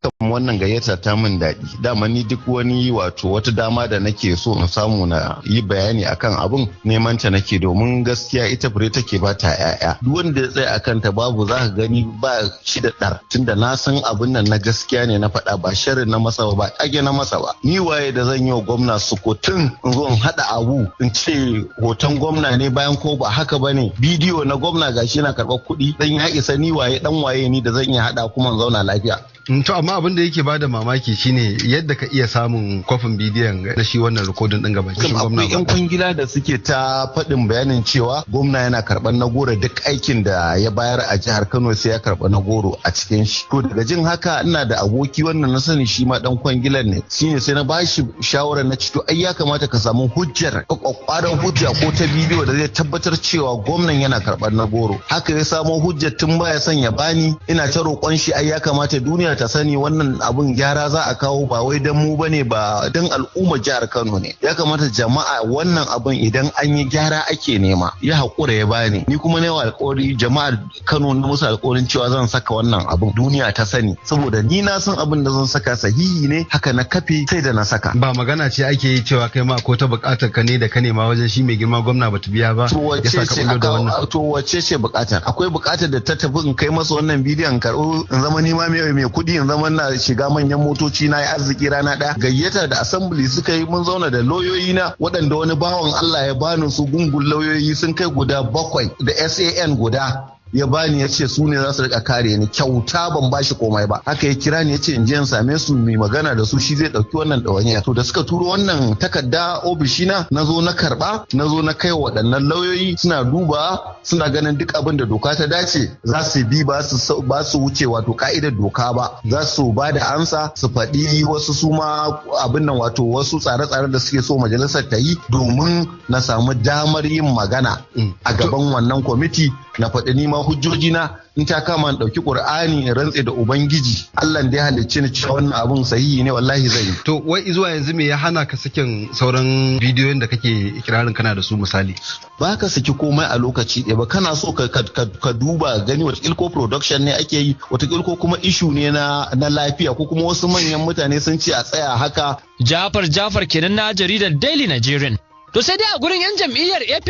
kam wannan gayyata ta min daɗi. Dama ni duk wani wata dama da nake so in samu na yi bayani akan abun neman ta nake, domin gaskiya ita fure take ba ta 'ya'ya. Duk wanda ya tsaya akan ta babu za ka gani ba shi da ɗar, tunda na san abun nan na gaskiya ne na faɗa, ba sharri na masa ba ƙage na masa ba. Ni waye da zan yi wa gwamna sukutun in zo in haɗa abu in ce hoton gwamna ne bayan ko ba haka ba ne, bidiyo na gwamna gashi na karɓar kuɗi, dan ya isa ni waye dan waye ni da zan iya haɗa kuma in zauna lafiya. To amma abin da yake bada mamaki shine yadda ka iya samun kwafin bidiyon na shi wannan rikodin din gaba cikin gwamna. Akwai 'yan kwangila da suke ta faɗin bayanin cewa gwamna yana karɓar na goro, duk aikin da ya bayar a jihar Kano sai ya karɓa na goro a cikin shi. To daga jin haka ina da aboki wannan na sani shi ma dan kwangilan ne, shine sai na bashi shawarar na ci to ai ya kamata ka samu hujjar, kwakwaran hujja ko ta bidiyo da zai tabbatar cewa gwamnan yana karɓar na goro. Haka ya samo hujjar tun baya son ya bani, ina ta roƙon shi ai ya kamata duniya ta sani wannan abun gyara za a kawo, ba wai dan mu bane, ba dan al'ummar jihar Kano ne. Ya kamata jama'a wannan abun idan an yi gyara ake nema, ya haƙura ya bani. Ni kuma ne wa alƙawari jama'ar Kano na musu alƙawarin cewa zan saka wannan abun duniya ta sani, saboda ni na san abin da zan saka sahihi ne, haka na kafe sai da na saka. Ba magana ce ake yi cewa kai ma ko ta buƙatar ka ne da ka nema wajen shi mai girma gwamna bata biya ba. Ya saka bullo da wannan. To wacce ce buƙatar? Akwai buƙatar da ta tafi in kai masa wannan bidiyon karɓo in zama ni ma mai kuɗi, in zama na shiga manyan motoci na yi arziki rana ɗaya. Gayyata da assembly suka yi, mun zauna da lauyoyi na waɗanda wani bawan Allah ya bani su, gungun lauyoyi sun kai guda 7 da SAN guda ya bani, ya ce su ne za su rika kare ni kyauta, ban bashi komai ba. Haka ya kira ni ya ce in je in same su mai magana da su, shi zai dauki wannan ɗawainiya. To da suka turo wannan takarda ofishina, na zo na karba, na zo na kai waɗannan lauyoyi, suna duba, suna ganin duk abin da doka ta dace za su bi, ba su wuce ka'idar doka ba, za su ba da ansa, su faɗi wasu su ma abin nan wasu tsare-tsare da suke so majalisar ta yi, domin na samu damar yin magana a gaban wannan kwamiti, na faɗi ni ma hujjojina, in ta kama in ɗauki ƙur'ani in rantse da ubangiji Allah da ya halicci ni cewa wannan abun sahihi ne, wallahi zai yi. To wai zuwa yanzu me ya hana ka sakin sauran bidiyoyin da kake ikirarin kana da su misali? Ba ka saki komai a lokaci ɗaya ba, kana so ka duba gani wata ko production ne ake yi, wata ko kuma issue ne na lafiya, ko kuma wasu manyan mutane sun ce a tsaya haka. Jafar kenan na jaridar Daily Nigerian. To sai dai a gurin 'yan jam'iyyar AP